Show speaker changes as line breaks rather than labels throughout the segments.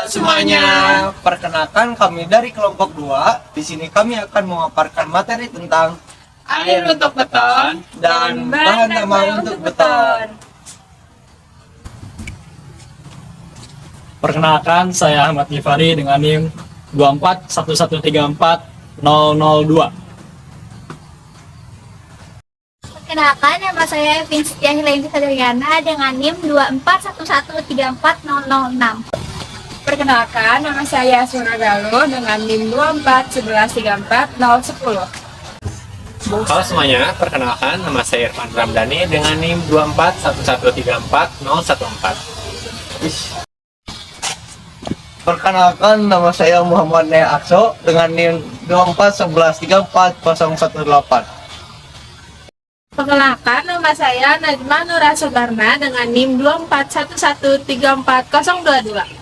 semuanya, perkenalkan kami dari kelompok 2. Di sini kami akan memaparkan materi tentang
Air untuk beton
dan bahan tambah untuk beton.
Perkenalkan, saya Ahmad Gifari dengan NIM 241134002.
Perkenalkan, nama saya Evin Setia Hilaini Sadriana dengan NIM 241134006.
Perkenalkan, nama saya Sura Galuh dengan NIM 241134010.
Halo semuanya, perkenalkan nama saya Irfan Ramdhani dengan NIM 241134014.
Perkenalkan, nama saya Muhammad Nea Akso dengan NIM 241134018.
Perkenalkan, nama saya Najma Nura Subarna dengan NIM 241134022.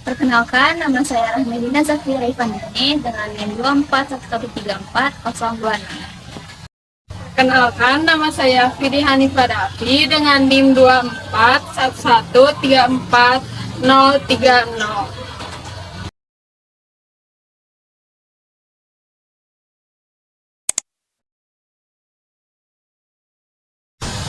Perkenalkan, nama saya Rahmadina Zafira Ivandani dengan NIM 241134026.
Perkenalkan, nama saya Fidi Hanifah Dafi dengan NIM 241134030.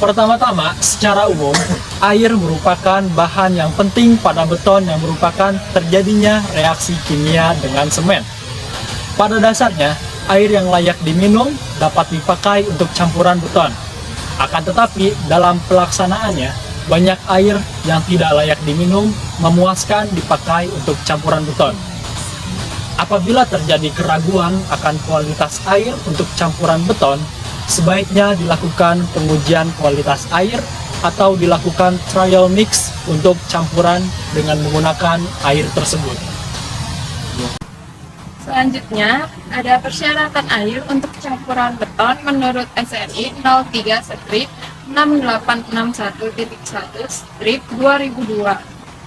Pertama-tama, secara umum, air merupakan bahan yang penting pada beton yang merupakan terjadinya reaksi kimia dengan semen. Pada dasarnya, air yang layak diminum dapat dipakai untuk campuran beton. Akan tetapi, dalam pelaksanaannya, banyak air yang tidak layak diminum memuaskan dipakai untuk campuran beton. Apabila terjadi keraguan akan kualitas air untuk campuran beton, sebaiknya dilakukan pengujian kualitas air atau dilakukan trial mix untuk campuran dengan menggunakan air tersebut.
Selanjutnya, ada persyaratan air untuk campuran beton menurut SRI 03 strip 6861.1 strip 2002.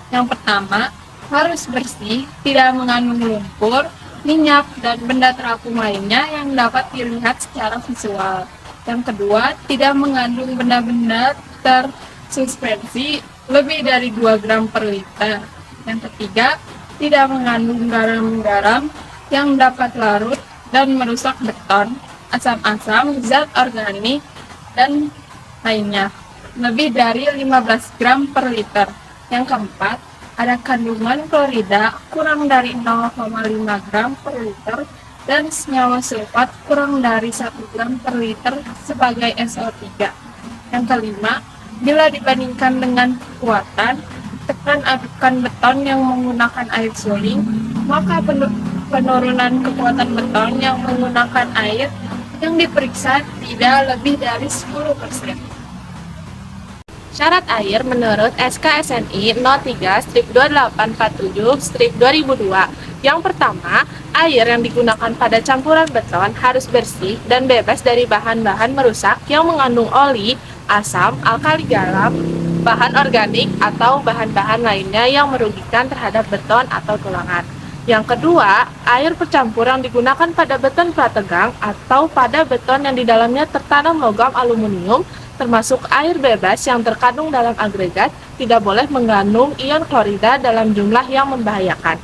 Yang pertama, harus bersih, tidak mengandung lumpur, minyak, dan benda terapung lainnya yang dapat dilihat secara visual. Yang kedua, tidak mengandung benda-benda tersuspensi lebih dari 2 gram per liter. Yang ketiga, tidak mengandung garam-garam yang dapat larut dan merusak beton, asam-asam, zat organik, dan lainnya lebih dari 15 gram per liter. Yang keempat, ada kandungan klorida kurang dari 0,5 gram per liter dan senyawa sulfat kurang dari 1 gram per liter sebagai SO3. Yang kelima, bila dibandingkan dengan kekuatan, tekan adukan beton yang menggunakan air suling, maka penurunan kekuatan beton yang menggunakan air yang diperiksa tidak lebih dari 10%. Syarat air menurut SKSNI 03/2847/2002. Yang pertama, air yang digunakan pada campuran beton harus bersih dan bebas dari bahan-bahan merusak yang mengandung oli, asam, alkali garam, bahan organik, atau bahan-bahan lainnya yang merugikan terhadap beton atau tulangan. Yang kedua, air percampur yang digunakan pada beton prategang atau pada beton yang di dalamnya tertanam logam aluminium termasuk air bebas yang terkandung dalam agregat tidak boleh mengandung ion klorida dalam jumlah yang membahayakan.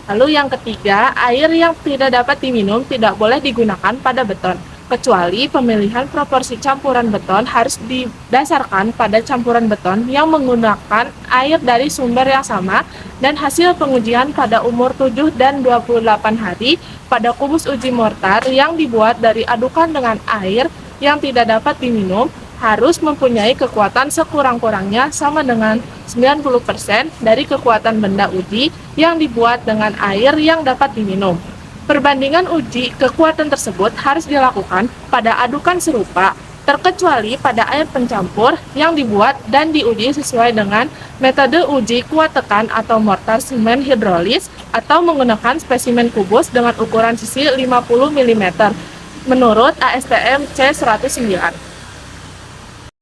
Lalu yang ketiga, air yang tidak dapat diminum tidak boleh digunakan pada beton, kecuali pemilihan proporsi campuran beton harus didasarkan pada campuran beton yang menggunakan air dari sumber yang sama dan hasil pengujian pada umur 7 dan 28 hari pada kubus uji mortar yang dibuat dari adukan dengan air yang tidak dapat diminum harus mempunyai kekuatan sekurang-kurangnya sama dengan 90% dari kekuatan benda uji yang dibuat dengan air yang dapat diminum. Perbandingan uji kekuatan tersebut harus dilakukan pada adukan serupa, terkecuali pada air pencampur yang dibuat dan diuji sesuai dengan metode uji kuat tekan atau mortar semen hidrolis atau menggunakan spesimen kubus dengan ukuran sisi 50 mm menurut ASTM C109.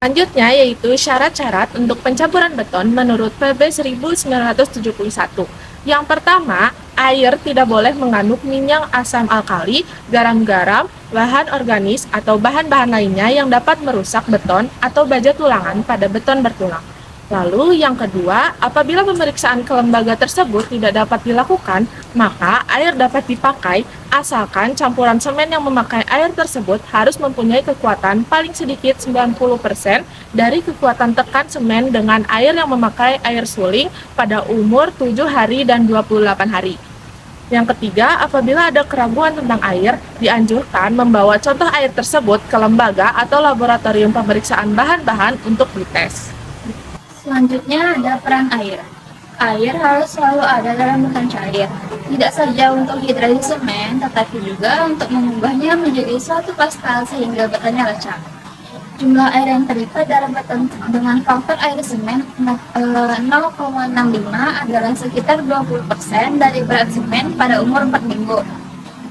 Selanjutnya yaitu syarat-syarat untuk pencampuran beton menurut PB 1971. Yang pertama, air tidak boleh mengandung minyak asam alkali, garam-garam, bahan organis, atau bahan-bahan lainnya yang dapat merusak beton atau baja tulangan pada beton bertulang. Lalu yang kedua, apabila pemeriksaan ke lembaga tersebut tidak dapat dilakukan, maka air dapat dipakai asalkan campuran semen yang memakai air tersebut harus mempunyai kekuatan paling sedikit 90% dari kekuatan tekan semen dengan air yang memakai air suling pada umur 7 hari dan 28 hari. Yang ketiga, apabila ada keraguan tentang air, dianjurkan membawa contoh air tersebut ke lembaga atau laboratorium pemeriksaan bahan-bahan untuk dites.
Selanjutnya ada peran air. Air harus selalu ada dalam bentuk cair, tidak saja untuk hidrasi semen, tetapi juga untuk mengubahnya menjadi suatu pastel sehingga betonnya lecak. Jumlah air yang terlibat dalam beton dengan faktor air semen 0,65 adalah sekitar 20% dari berat semen pada umur 4 minggu.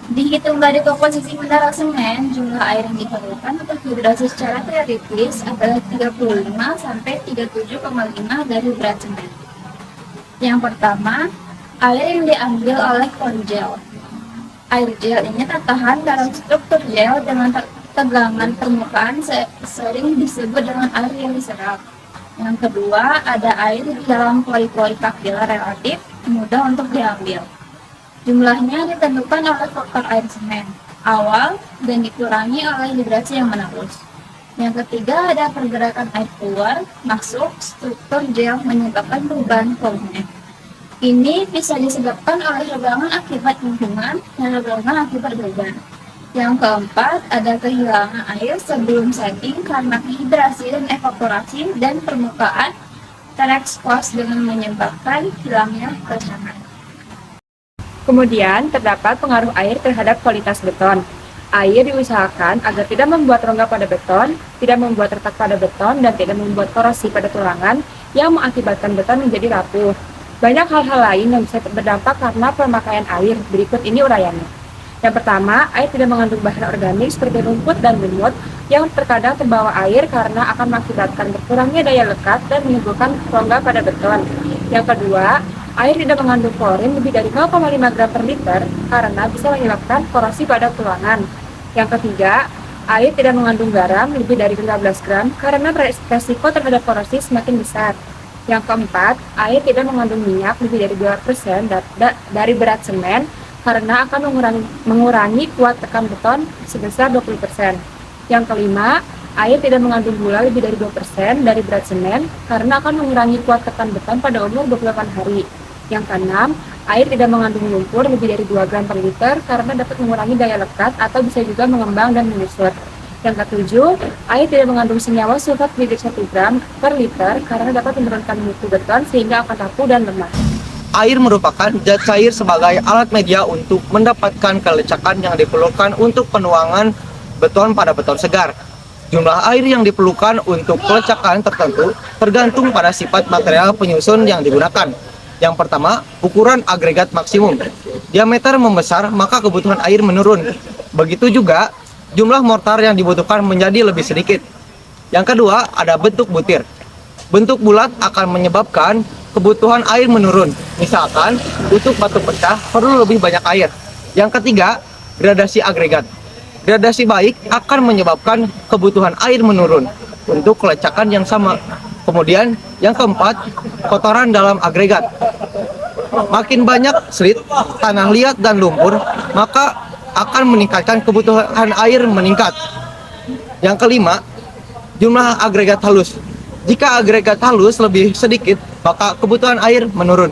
Dihitung dari komposisi mineral semen, jumlah air yang diperlukan untuk hidrasi secara teoritis adalah 35 sampai 37,5 dari berat semen. Yang pertama, air yang diambil oleh core gel. Air gel ini tertahan dalam struktur gel dengan tegangan permukaan sering disebut dengan air yang diserap. Yang kedua, ada air di dalam pori-pori kapiler relatif mudah untuk diambil. Jumlahnya ditentukan oleh faktor air semen awal dan dikurangi oleh hidrasi yang menerus. Yang ketiga, ada pergerakan air keluar masuk struktur gel menyebabkan perubahan volume. Ini bisa disebabkan oleh rebangan akibat lingkungan dan rebangan akibat beban. Yang keempat, ada kehilangan air sebelum setting karena hidrasi dan evaporasi dan permukaan terekspos dengan menyebabkan hilangnya kecaman.
Kemudian, terdapat pengaruh air terhadap kualitas beton. Air diusahakan agar tidak membuat rongga pada beton, tidak membuat retak pada beton, dan tidak membuat korosi pada tulangan yang mengakibatkan beton menjadi rapuh. Banyak hal-hal lain yang bisa berdampak karena pemakaian air. Berikut ini uraiannya. Yang pertama, air tidak mengandung bahan organik seperti rumput dan lumut yang terkadang terbawa air karena akan mengakibatkan berkurangnya daya lekat dan menimbulkan rongga pada beton. Yang kedua, air tidak mengandung klorin lebih dari 0,5 gram per liter karena bisa menyebabkan korosi pada tulangan. Yang ketiga, air tidak mengandung garam lebih dari 15 gram karena resiko terhadap korosi semakin besar. Yang keempat, air tidak mengandung minyak lebih dari 2% dari berat semen karena akan mengurangi kuat tekan beton sebesar 20%. Yang kelima, air tidak mengandung gula lebih dari 2% dari berat semen karena akan mengurangi kuat tekan beton pada umur 28 hari. Yang keenam, air tidak mengandung lumpur lebih dari 2 gram per liter karena dapat mengurangi daya lekat atau bisa juga mengembang dan menyusut. Yang ketujuh, air tidak mengandung senyawa sulfat lebih dari 1 gram per liter karena dapat menurunkan mutu beton sehingga akan rapuh dan lemah.
Air merupakan zat cair sebagai alat media untuk mendapatkan kelecekan yang diperlukan untuk penuangan beton pada beton segar. Jumlah air yang diperlukan untuk kelecekan tertentu tergantung pada sifat material penyusun yang digunakan. Yang pertama, ukuran agregat maksimum. Diameter membesar, maka kebutuhan air menurun. Begitu juga, jumlah mortar yang dibutuhkan menjadi lebih sedikit. Yang kedua, ada bentuk butir. Bentuk bulat akan menyebabkan kebutuhan air menurun. Misalkan, untuk batu pecah perlu lebih banyak air. Yang ketiga, gradasi agregat. Gradasi baik akan menyebabkan kebutuhan air menurun untuk kelecekan yang sama. Kemudian, yang keempat, kotoran dalam agregat. Makin banyak slit, tanah liat, dan lumpur, maka akan meningkatkan kebutuhan air meningkat. Yang kelima, jumlah agregat halus. Jika agregat halus lebih sedikit, maka kebutuhan air menurun.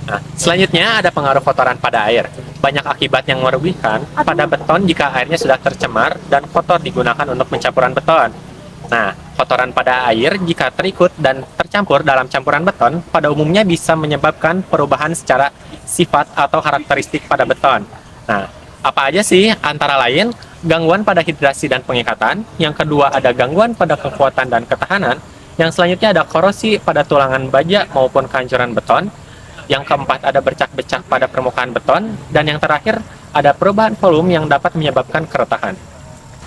Nah, selanjutnya ada pengaruh kotoran pada air. Banyak akibat yang merugikan pada beton jika airnya sudah tercemar dan kotor digunakan untuk pencampuran beton. Nah, kotoran pada air jika terikut dan tercampur dalam campuran beton pada umumnya bisa menyebabkan perubahan secara sifat atau karakteristik pada beton. Nah, apa aja sih? Antara lain, gangguan pada hidrasi dan pengikatan. Yang kedua, ada gangguan pada kekuatan dan ketahanan. Yang selanjutnya ada korosi pada tulangan baja maupun kehancuran beton. Yang keempat, ada bercak-bercak pada permukaan beton. Dan yang terakhir, ada perubahan volume yang dapat menyebabkan keretakan.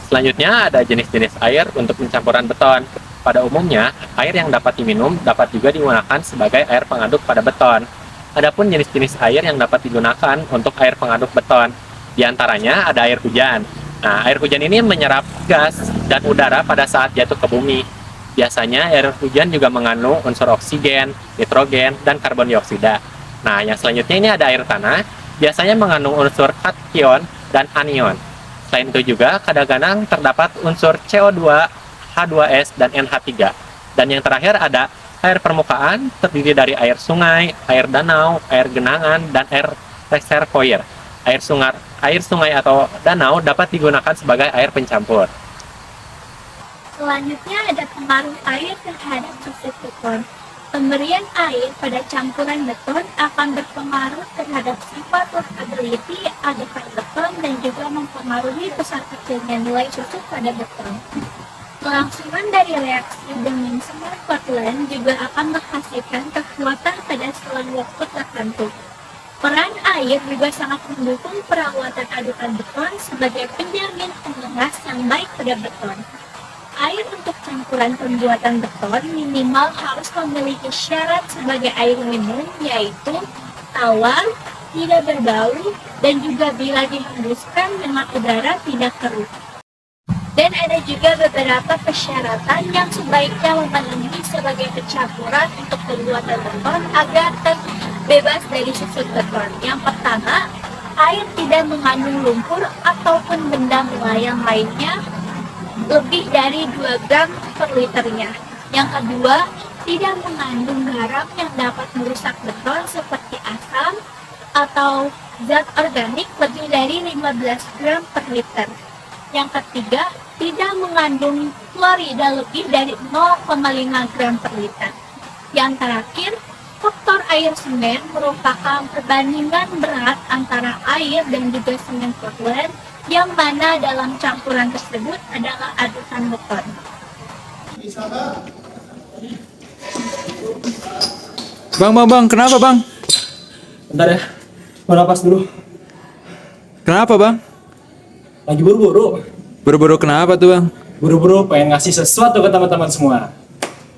Selanjutnya, ada jenis-jenis air untuk pencampuran beton. Pada umumnya, air yang dapat diminum dapat juga digunakan sebagai air pengaduk pada beton. Adapun jenis-jenis air yang dapat digunakan untuk air pengaduk beton. Di antaranya ada air hujan. Nah, air hujan ini menyerap gas dan udara pada saat jatuh ke bumi. Biasanya air hujan juga mengandung unsur oksigen, nitrogen, dan karbon dioksida. Nah, yang selanjutnya ini ada air tanah, biasanya mengandung unsur kation dan anion. Selain itu juga kadang-kadang terdapat unsur CO2, H2S, dan NH3. Dan yang terakhir ada air permukaan, terdiri dari air sungai, air danau, air genangan, dan air reservoir. Air sungai atau danau dapat digunakan sebagai air pencampur.
Selanjutnya ada pengaruh air terhadap susu beton. Pemberian air pada campuran beton akan berpengaruh terhadap sifat workability adukan beton dan juga mempengaruhi besar kecilnya nilai susu pada beton. Kelangsungan dari reaksi dengan semen Portland juga akan menghasilkan kekuatan pada selang waktu tertentu. Peran air juga sangat mendukung perawatan adukan beton sebagai penjamin pengeras yang baik pada beton. Air untuk campuran pembuatan beton minimal harus memiliki syarat sebagai air minum, yaitu tawar, tidak berbau, dan juga bila dihembuskan dengan udara tidak keruh. Dan ada juga beberapa persyaratan yang sebaiknya memenuhi sebagai pencampuran untuk pembuatan beton agar terbebas dari susut beton. Yang pertama, air tidak mengandung lumpur ataupun benda melayang lainnya lebih dari 2 gram per liternya. Yang kedua, tidak mengandung garam yang dapat merusak beton seperti asam atau zat organik lebih dari 15 gram per liter. Yang ketiga, tidak mengandung klorida lebih dari 0,5 gram per liter. Yang terakhir, faktor air semen merupakan perbandingan berat antara air dan juga semen Portland, yang mana dalam campuran tersebut adalah adukan beton.
Bang, kenapa bang?
Bentar ya, mau napas dulu.
Kenapa bang?
Lagi buru-buru.
Buru-buru kenapa tuh bang?
Buru-buru pengen ngasih sesuatu ke teman-teman semua.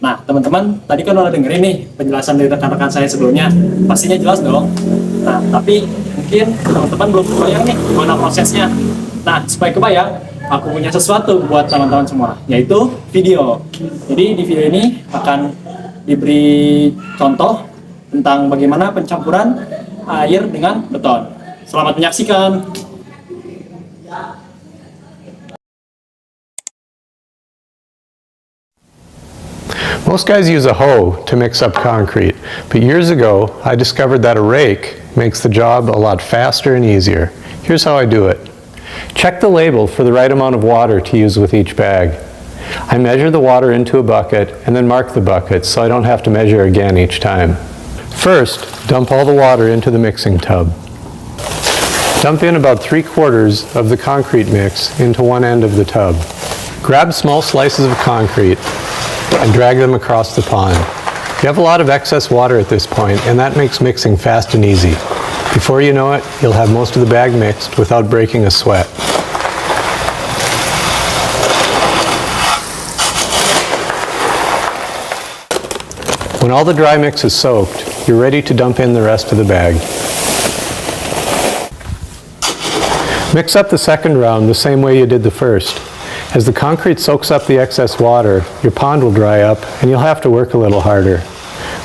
Nah, teman-teman, tadi kan udah dengerin nih penjelasan dari rekan-rekan saya sebelumnya. Pastinya jelas dong. Nah, tapi mungkin teman-teman belum kebayang nih gimana prosesnya. Nah, supaya kebayang, aku punya sesuatu buat teman-teman semua, yaitu video. Jadi di video ini akan diberi contoh tentang bagaimana pencampuran air dengan beton. Selamat menyaksikan.
Most guys use a hoe to mix up concrete, but years ago I discovered that a rake makes the job a lot faster and easier. Here's how I do it. Check the label for the right amount of water to use with each bag. I measure the water into a bucket and then mark the bucket so I don't have to measure again each time. First, dump all the water into the mixing tub. Dump in about 3/4 of the concrete mix into one end of the tub. Grab small slices of concrete and drag them across the pond. You have a lot of excess water at this point, and that makes mixing fast and easy. Before you know it, you'll have most of the bag mixed without breaking a sweat. When all the dry mix is soaked, you're ready to dump in the rest of the bag. Mix up the second round the same way you did the first. As the concrete soaks up the excess water, your pond will dry up and you'll have to work a little harder.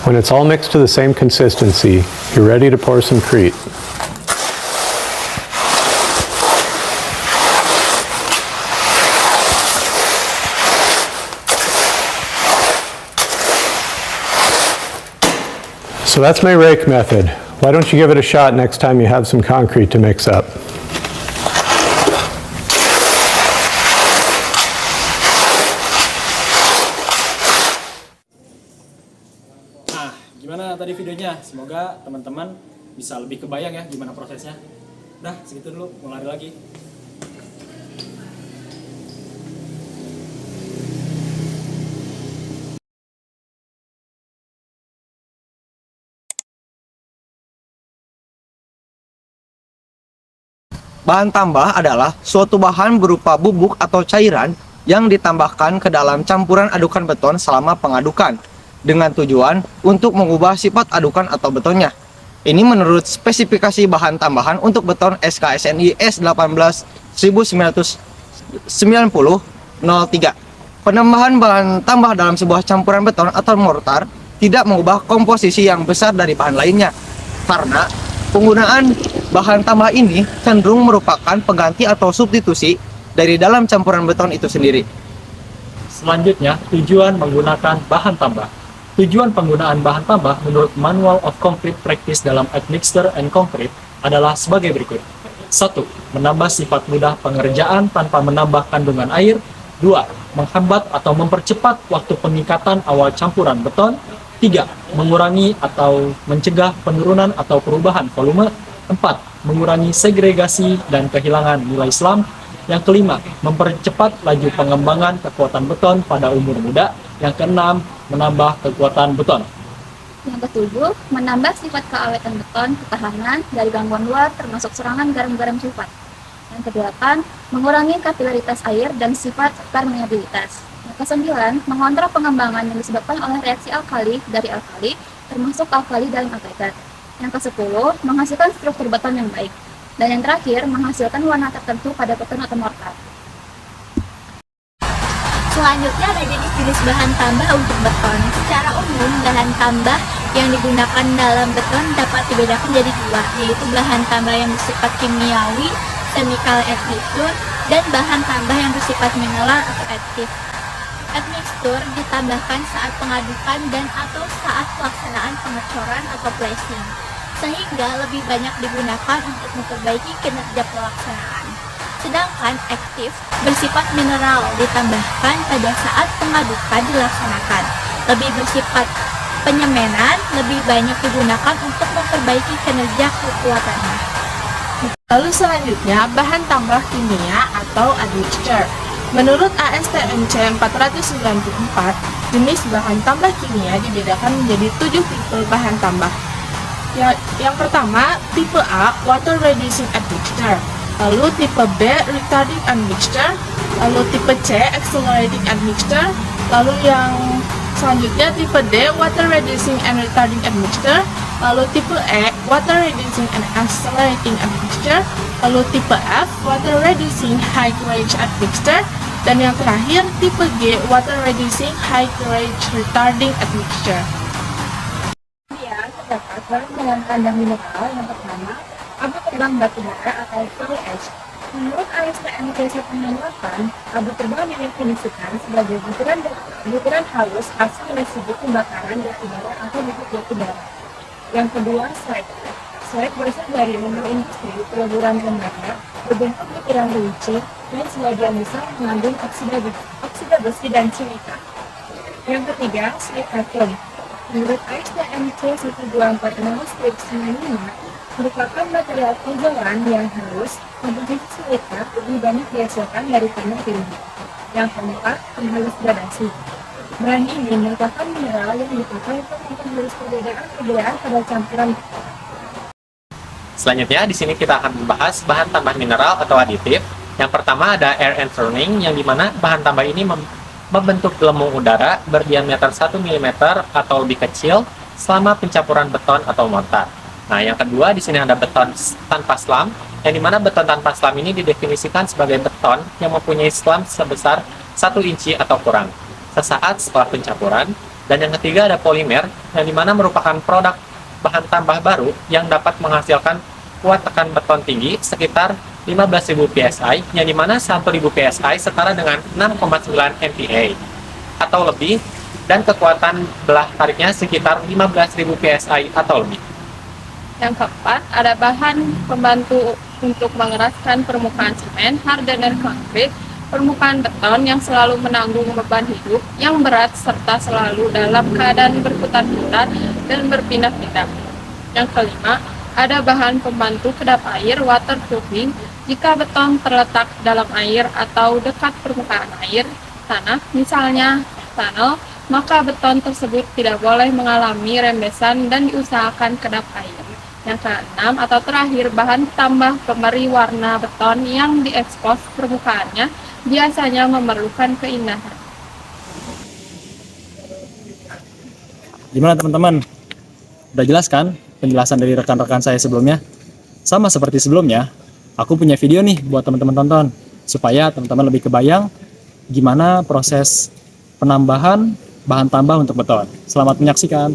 When it's all mixed to the same consistency, you're ready to pour some crete. So that's my rake method. Why don't you give it a shot next time you have some concrete to mix up?
Nah, gimana tadi videonya? Semoga teman-teman bisa lebih kebayang ya gimana prosesnya. Udah, segitu dulu, mau lari lagi.
Bahan tambah adalah suatu bahan berupa bubuk atau cairan yang ditambahkan ke dalam campuran adukan beton selama pengadukan dengan tujuan untuk mengubah sifat adukan atau betonnya. Ini menurut spesifikasi bahan tambahan untuk beton SKSNI S18 1990-03. Penambahan bahan tambah dalam sebuah campuran beton atau mortar tidak mengubah komposisi yang besar dari bahan lainnya, karena penggunaan bahan tambah ini cenderung merupakan pengganti atau substitusi dari dalam campuran beton itu sendiri.
Selanjutnya, tujuan menggunakan bahan tambah. Tujuan penggunaan bahan tambah menurut Manual of Concrete Practice dalam Admixture and Concrete adalah sebagai berikut. 1. Menambah sifat mudah pengerjaan tanpa menambah kandungan air. 2. Menghambat atau mempercepat waktu pengikatan awal campuran beton. 3. Mengurangi atau mencegah penurunan atau perubahan volume. 4. Mengurangi segregasi dan kehilangan nilai SLAM. Yang kelima, mempercepat laju pengembangan kekuatan beton pada umur muda. Yang keenam, menambah kekuatan beton.
Yang ketujuh, menambah sifat keawetan beton, ketahanan dari gangguan luar termasuk serangan garam-garam sulfat. Yang kedelapan, mengurangi kapilaritas air dan sifat permeabilitas. Yang kesembilan, mengontrol pengembangan yang disebabkan oleh reaksi alkali dari alkali, termasuk alkali dalam agregat. Yang kesepuluh, menghasilkan struktur beton yang baik. Dan yang terakhir, menghasilkan warna tertentu pada beton atau mortar. Selanjutnya ada jenis-jenis bahan tambah untuk beton. Secara umum, bahan tambah yang digunakan dalam beton dapat dibedakan jadi dua, yaitu bahan tambah yang bersifat kimiawi, chemical admixture, dan bahan tambah yang bersifat mineral atau additive. Admixture ditambahkan saat pengadukan dan atau saat pelaksanaan pengecoran atau placing, sehingga lebih banyak digunakan untuk memperbaiki kinerja pelaksanaan. Sedangkan aktif bersifat mineral ditambahkan pada saat pengadukan dilaksanakan, lebih bersifat penyemanan, lebih banyak digunakan untuk memperbaiki kinerja kekuatannya.
Lalu selanjutnya, bahan tambah kimia atau admixture. Menurut ASTM C 494, jenis bahan tambah kimia dibedakan menjadi 7 tipe bahan tambah. Yang pertama, tipe A, water reducing admixture. Lalu tipe B, retarding admixture. Lalu tipe C, accelerating admixture. Lalu yang selanjutnya tipe D, water reducing and retarding admixture. Lalu tipe E, water reducing and accelerating admixture. Lalu tipe F, water reducing high pH admixture. Dan yang terakhir tipe G, water reducing high pH retarding admixture.
Kemudian terdapat bahan tambah mineral yang pertama, abu terbang batu bara atau fly ash. Menurut ASTM C168, abu terbang didefinisikan sebagai butiran halus hasil residu pembakaran batu bara atau bubuk batu bara. Yang kedua, slag. Slag berasal dari limbah industri peleburan tembaga, berbentuk butiran runcing dan sebagian besar mengandung oksida besi dan silika. Yang ketiga, silikon. Menurut ASTM C124/95 merupakan material penjualan yang halus, komposisi silika lebih banyak dihasilkan dari tanah biru. Yang keempat, penghalus gradasi. Bahan ini merupakan mineral yang dipakai untuk menghalus perbedaan pada campuran.
Selanjutnya, di sini kita akan membahas bahan tambah mineral atau aditif. Yang pertama ada air and turning, yang dimana bahan tambah ini membentuk gelembung udara berdiameter 1 mm atau lebih kecil selama pencampuran beton atau mortar. Nah, yang kedua di sini ada beton tanpa SLAM, yang dimana beton tanpa SLAM ini didefinisikan sebagai beton yang mempunyai SLAM sebesar 1 inci atau kurang sesaat setelah pencampuran. Dan yang ketiga ada polimer, yang dimana merupakan produk bahan tambah baru yang dapat menghasilkan kuat tekan beton tinggi sekitar 15.000 PSI, yang dimana 1.000 PSI setara dengan 6,9 MPa atau lebih, dan kekuatan belah tariknya sekitar 15.000 PSI atau lebih.
Yang keempat, ada bahan pembantu untuk mengeraskan permukaan semen, hardener konkrit, permukaan beton yang selalu menanggung beban hidup yang berat serta selalu dalam keadaan berputar-putar dan berpindah-pindah. Yang kelima, ada bahan pembantu kedap air waterproofing jika beton terletak dalam air atau dekat permukaan air, tanah, misalnya tunnel, maka beton tersebut tidak boleh mengalami rembesan dan diusahakan kedap air. Yang keenam atau terakhir, bahan tambah pemberi warna beton yang diekspos permukaannya biasanya memerlukan keindahan.
Gimana teman-teman? Udah jelas kan penjelasan dari rekan-rekan saya sebelumnya? Sama seperti sebelumnya, aku punya video nih buat teman-teman tonton, supaya teman-teman lebih kebayang gimana proses penambahan bahan tambah untuk beton. Selamat menyaksikan.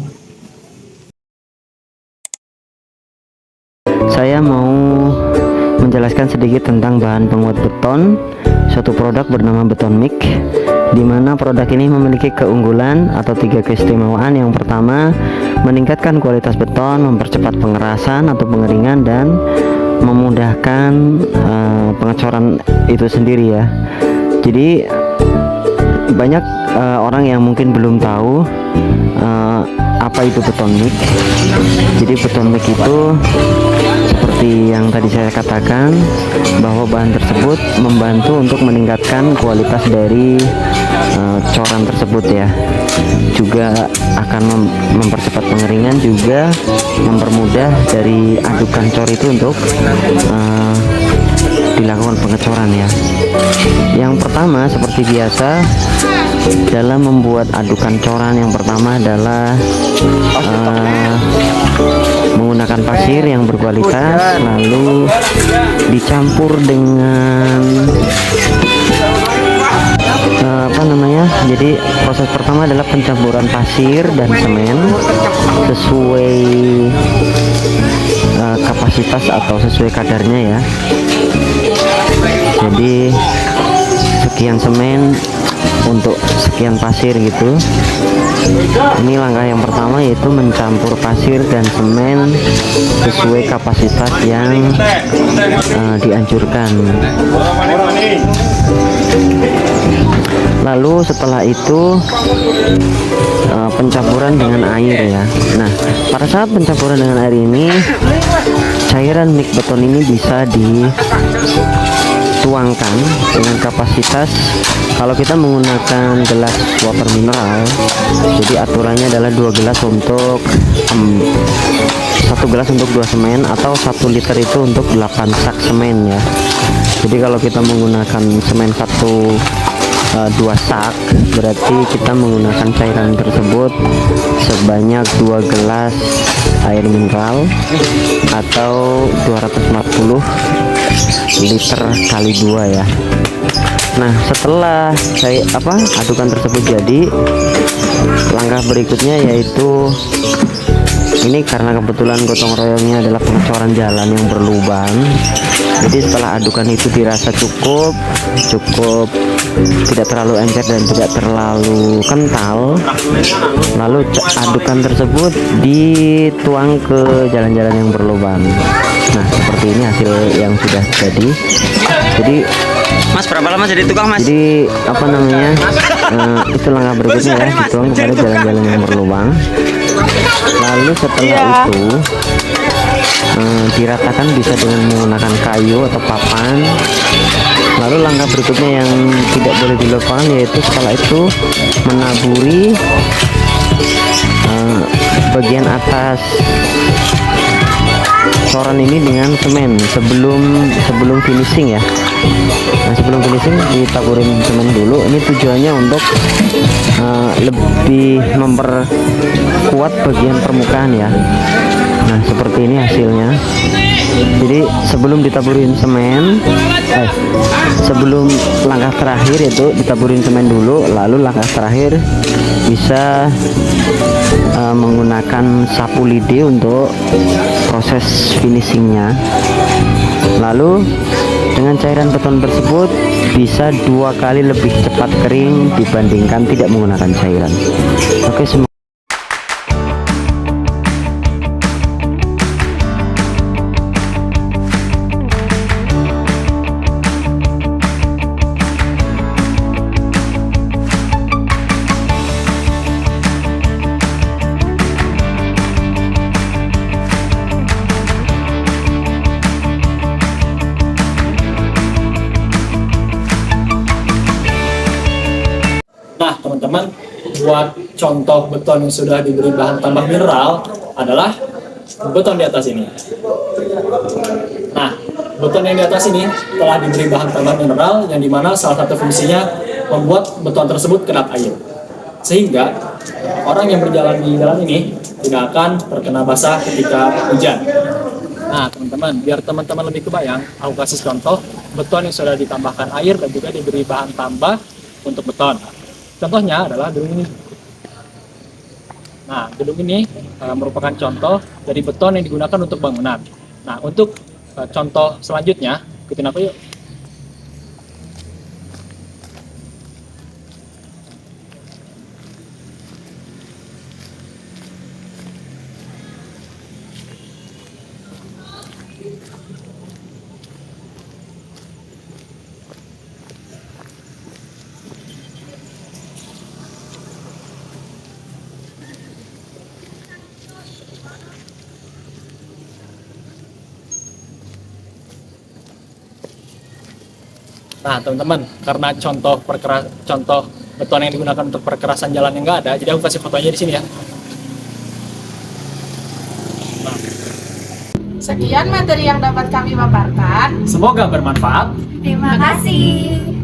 Saya mau menjelaskan sedikit tentang bahan penguat beton, suatu produk bernama Beton Mix, di mana produk ini memiliki keunggulan atau 3 keistimewaan. Yang pertama, meningkatkan kualitas beton, mempercepat pengerasan atau pengeringan, dan memudahkan pengecoran itu sendiri ya. Jadi banyak orang yang mungkin belum tahu apa itu Beton Mix. Jadi Beton Mix itu seperti yang tadi saya katakan, bahwa bahan tersebut membantu untuk meningkatkan kualitas dari coran tersebut ya. Juga akan mempercepat pengeringan, juga mempermudah dari adukan cor itu untuk dilakukan pengecoran ya. Yang pertama, seperti biasa dalam membuat adukan coran, yang pertama adalah menggunakan pasir yang berkualitas, lalu dicampur dengan jadi proses pertama adalah pencampuran pasir dan semen sesuai kapasitas atau sesuai kadarnya ya. Jadi sekian semen untuk sekian pasir gitu. Ini langkah yang pertama, yaitu mencampur pasir dan semen sesuai kapasitas yang dianjurkan. Lalu setelah itu pencampuran dengan air ya. Nah, pada saat pencampuran dengan air ini, cairan mix beton ini bisa dituangkan dengan kapasitas, kalau kita menggunakan gelas water mineral, jadi aturannya adalah 2 gelas untuk 1 gelas untuk 2 semen, atau 1 liter itu untuk 8 sak semen ya. Jadi kalau kita menggunakan semen 2 sak, berarti kita menggunakan cairan tersebut sebanyak 2 gelas air mineral atau 240 liter kali 2 ya. Nah, setelah adukan tersebut jadi, langkah berikutnya yaitu, ini karena kebetulan gotong royongnya adalah pengecoran jalan yang berlubang, jadi setelah adukan itu dirasa cukup tidak terlalu encer dan tidak terlalu kental, lalu adukan tersebut dituang ke jalan-jalan yang berlubang. Nah, seperti ini hasil yang sudah jadi. Jadi
Mas, berapa lama jadi tukang, Mas?
Jadi itu langkah berikutnya ya, dituang kepada jalan-jalan yang berlubang. Lalu setelah itu diratakan bisa dengan menggunakan kayu atau papan. Lalu langkah berikutnya yang tidak boleh dilupakan, yaitu setelah itu menaburi bagian atas coran ini dengan semen sebelum finishing ya. Nah, sebelum finishing ditaburin semen dulu. Ini tujuannya untuk lebih memperkuat bagian permukaan ya. Nah, seperti ini hasilnya. Jadi sebelum ditaburin semen, sebelum langkah terakhir itu ditaburin semen dulu, lalu langkah terakhir bisa menggunakan sapu lidi untuk proses finishingnya. Lalu dengan cairan beton tersebut bisa 2 kali lebih cepat kering dibandingkan tidak menggunakan cairan. Oke, semua.
Nah, teman-teman, buat contoh beton yang sudah diberi bahan tambah mineral adalah beton di atas ini. Nah, beton yang di atas ini telah diberi bahan tambah mineral, yang dimana salah satu fungsinya membuat beton tersebut kedap air, sehingga orang yang berjalan di jalan ini tidak akan terkena basah ketika hujan. Nah, teman-teman, biar teman-teman lebih kebayang, aku kasih contoh beton yang sudah ditambahkan air dan juga diberi bahan tambah untuk beton. Contohnya adalah gedung ini. Nah, gedung ini merupakan contoh dari beton yang digunakan untuk bangunan. Nah, untuk contoh selanjutnya, ikutin aku yuk. Nah, teman-teman, karena contoh beton yang digunakan untuk perkerasan jalan yang nggak ada, jadi aku kasih fotonya di sini ya.
Sekian materi yang dapat kami paparkan.
Semoga bermanfaat.
Terima kasih.